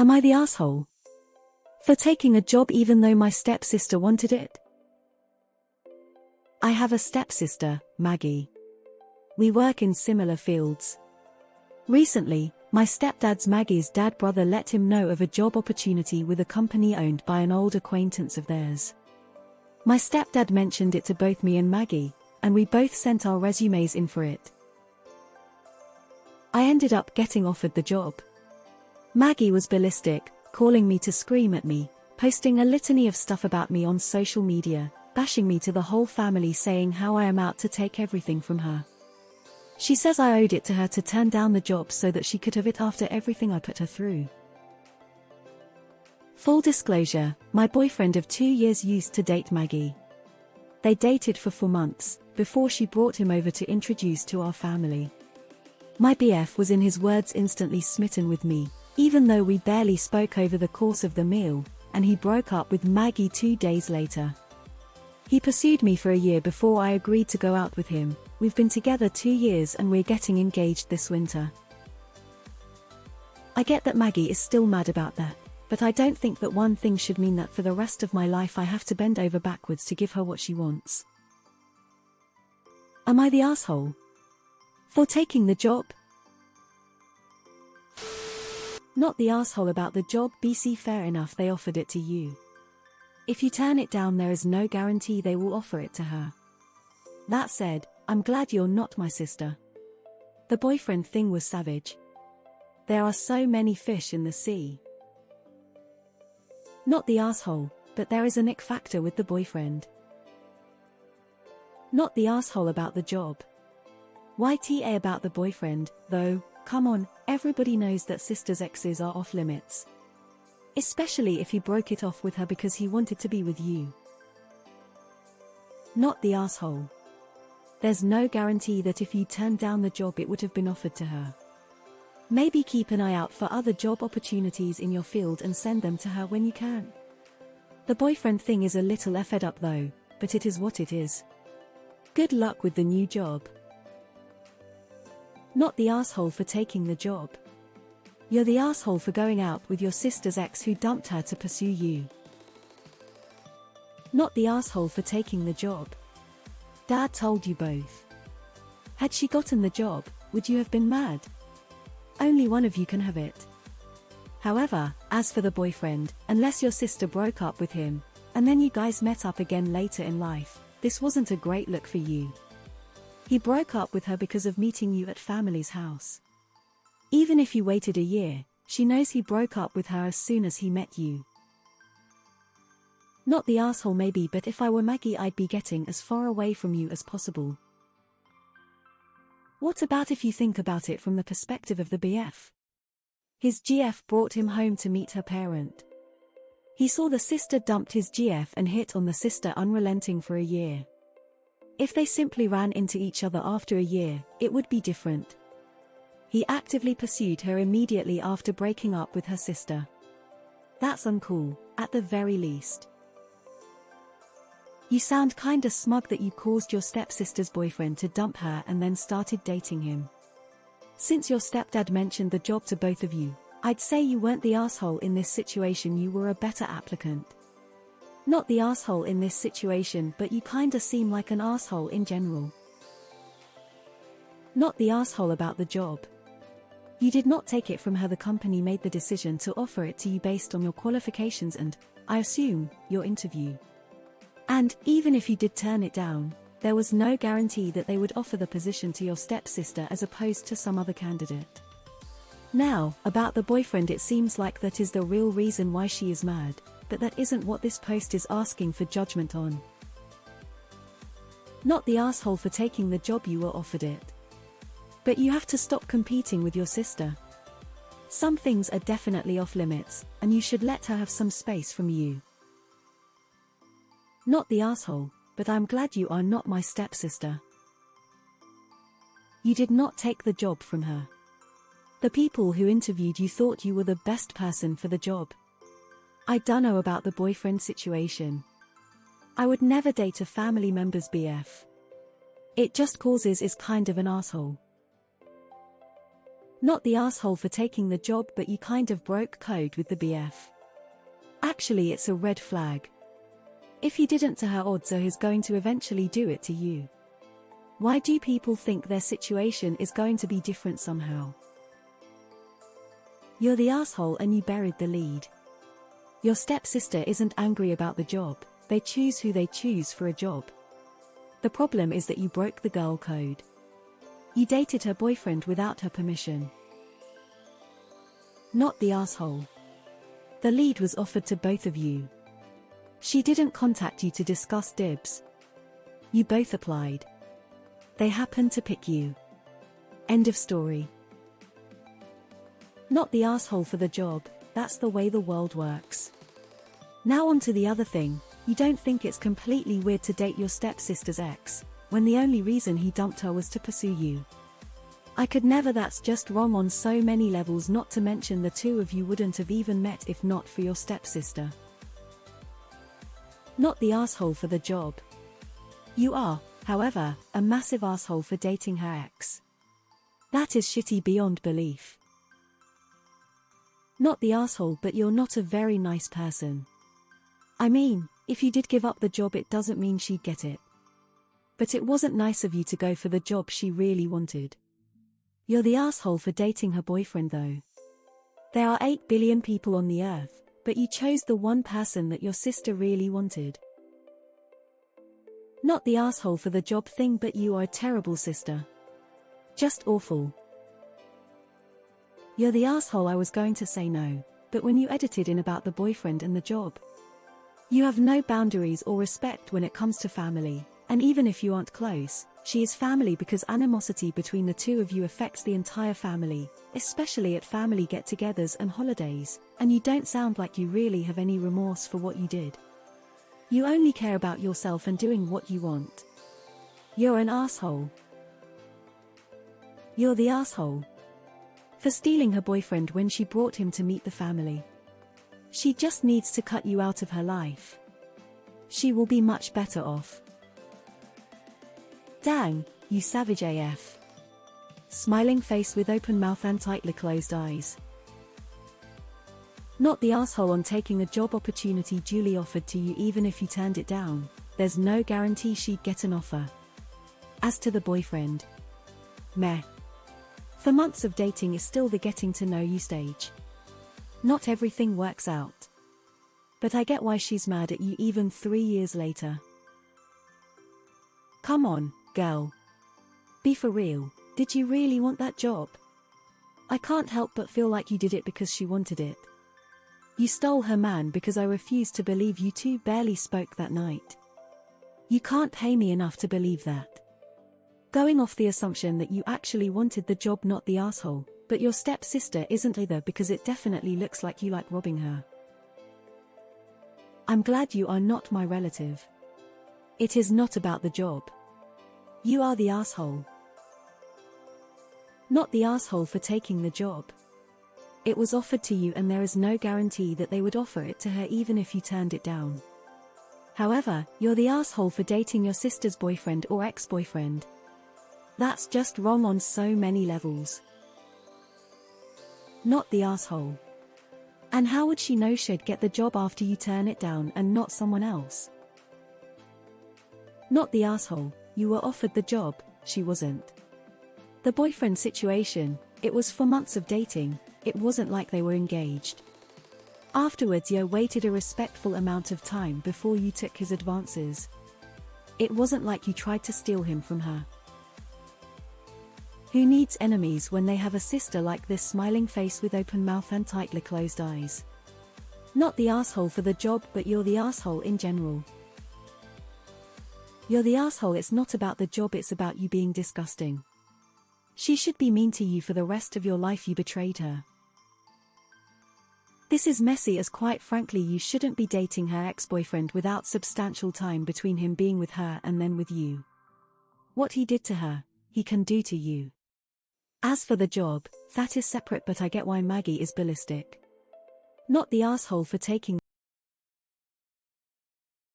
Am I the asshole for taking a job even though my stepsister wanted it? I have a stepsister, Maggie. We work in similar fields. Recently, my stepdad's Maggie's dad brother let him know of a job opportunity with a company owned by an old acquaintance of theirs. My stepdad mentioned it to both me and Maggie, and we both sent our resumes in for it. I ended up getting offered the job. Maggie was ballistic, calling me to scream at me, posting a litany of stuff about me on social media, bashing me to the whole family, saying how I am out to take everything from her. She says I owed it to her to turn down the job so that she could have it after everything I put her through. Full disclosure, my boyfriend of 2 years used to date Maggie. They dated for 4 months, before she brought him over to introduce to our family. My BF was in his words instantly smitten with me, even though we barely spoke over the course of the meal, and he broke up with Maggie 2 days later. He pursued me for a year before I agreed to go out with him. We've been together 2 years and we're getting engaged this winter. I get that Maggie is still mad about that, but I don't think that one thing should mean that for the rest of my life I have to bend over backwards to give her what she wants. Am I the asshole for taking the job? Not the asshole about the job, BC. Fair enough, they offered it to you. If you turn it down, there is no guarantee they will offer it to her. That said, I'm glad you're not my sister. The boyfriend thing was savage. There are so many fish in the sea. Not the asshole, but there is an ick factor with the boyfriend. Not the asshole about the job. YTA about the boyfriend, though, come on, everybody knows that sister's exes are off limits. Especially if he broke it off with her because he wanted to be with you. Not the asshole. There's no guarantee that if you turned down the job it would have been offered to her. Maybe keep an eye out for other job opportunities in your field and send them to her when you can. The boyfriend thing is a little fed up though, but it is what it is. Good luck with the new job. Not the asshole for taking the job. You're the asshole for going out with your sister's ex who dumped her to pursue you. Not the asshole for taking the job. Dad told you both. Had she gotten the job, would you have been mad? Only one of you can have it. However, as for the boyfriend, unless your sister broke up with him, and then you guys met up again later in life, this wasn't a great look for you. He broke up with her because of meeting you at family's house. Even if you waited a year, she knows he broke up with her as soon as he met you. Not the asshole maybe, but if I were Maggie I'd be getting as far away from you as possible. What about if you think about it from the perspective of the BF? His GF brought him home to meet her parent. He saw the sister dumped his GF and hit on the sister unrelenting for a year. If they simply ran into each other after a year, it would be different. He actively pursued her immediately after breaking up with her sister. That's uncool, at the very least. You sound kinda smug that you caused your stepsister's boyfriend to dump her and then started dating him. Since your stepdad mentioned the job to both of you, I'd say you weren't the asshole in this situation, you were a better applicant. Not the asshole in this situation, but you kinda seem like an asshole in general. Not the asshole about the job. You did not take it from her. The company made the decision to offer it to you based on your qualifications and, I assume, your interview. And, even if you did turn it down, there was no guarantee that they would offer the position to your stepsister as opposed to some other candidate. Now, about the boyfriend, it seems like that is the real reason why she is mad, but that isn't what this post is asking for judgment on. Not the asshole for taking the job, you were offered it. But you have to stop competing with your sister. Some things are definitely off limits, and you should let her have some space from you. Not the asshole, but I'm glad you are not my stepsister. You did not take the job from her. The people who interviewed you thought you were the best person for the job. I don't know about the boyfriend situation. I would never date a family member's BF. It just causes is kind of an asshole. Not the asshole for taking the job, but you kind of broke code with the BF. Actually, it's a red flag. If he didn't to her, odds are he's going to eventually do it to you. Why do people think their situation is going to be different somehow? You're the asshole and you buried the lead. Your stepsister isn't angry about the job, they choose who they choose for a job. The problem is that you broke the girl code. You dated her boyfriend without her permission. Not the asshole. The lead was offered to both of you. She didn't contact you to discuss dibs. You both applied. They happened to pick you. End of story. Not the asshole for the job, that's the way the world works. Now on to the other thing, you don't think it's completely weird to date your stepsister's ex, when the only reason he dumped her was to pursue you. I could never. That's just wrong on so many levels, not to mention the two of you wouldn't have even met if not for your stepsister. Not the asshole for the job. You are, however, a massive asshole for dating her ex. That is shitty beyond belief. Not the asshole, but you're not a very nice person. I mean, if you did give up the job, it doesn't mean she'd get it. But it wasn't nice of you to go for the job she really wanted. You're the asshole for dating her boyfriend though. There are 8 billion people on the earth, but you chose the one person that your sister really wanted. Not the asshole for the job thing, but you are a terrible sister. Just awful. You're the asshole. I was going to say no, but when you edited in about the boyfriend and the job. You have no boundaries or respect when it comes to family, and even if you aren't close, she is family because animosity between the two of you affects the entire family, especially at family get-togethers and holidays, and you don't sound like you really have any remorse for what you did. You only care about yourself and doing what you want. You're an asshole. You're the asshole for stealing her boyfriend when she brought him to meet the family. She just needs to cut you out of her life. She will be much better off. Dang, you savage AF. Smiling face with open mouth and tightly closed eyes. Not the asshole on taking a job opportunity duly offered to you even if you turned it down. There's no guarantee she'd get an offer. As to the boyfriend. Meh. For months of dating is still the getting to know you stage. Not everything works out. But I get why she's mad at you even 3 years later. Come on, girl. Be for real, did you really want that job? I can't help but feel like you did it because she wanted it. You stole her man because I refuse to believe you two barely spoke that night. You can't pay me enough to believe that. Going off the assumption that you actually wanted the job, not the asshole, but your stepsister isn't either because it definitely looks like you like robbing her. I'm glad you are not my relative. It is not about the job. You are the asshole. Not the asshole for taking the job. It was offered to you and there is no guarantee that they would offer it to her even if you turned it down. However, you're the asshole for dating your sister's boyfriend or ex-boyfriend. That's just wrong on so many levels. Not the asshole. And how would she know she'd get the job after you turn it down and not someone else? Not the asshole, you were offered the job, she wasn't. The boyfriend situation, it was for months of dating, it wasn't like they were engaged. Afterwards you waited a respectful amount of time before you took his advances. It wasn't like you tried to steal him from her. Who needs enemies when they have a sister like this? Smiling face with open mouth and tightly closed eyes. Not the asshole for the job, but you're the asshole in general. You're the asshole. It's not about the job, it's about you being disgusting. She should be mean to you for the rest of your life. You betrayed her. This is messy as quite frankly you shouldn't be dating her ex-boyfriend without substantial time between him being with her and then with you. What he did to her, he can do to you. As for the job, that is separate, but I get why Maggie is ballistic. Not the asshole for taking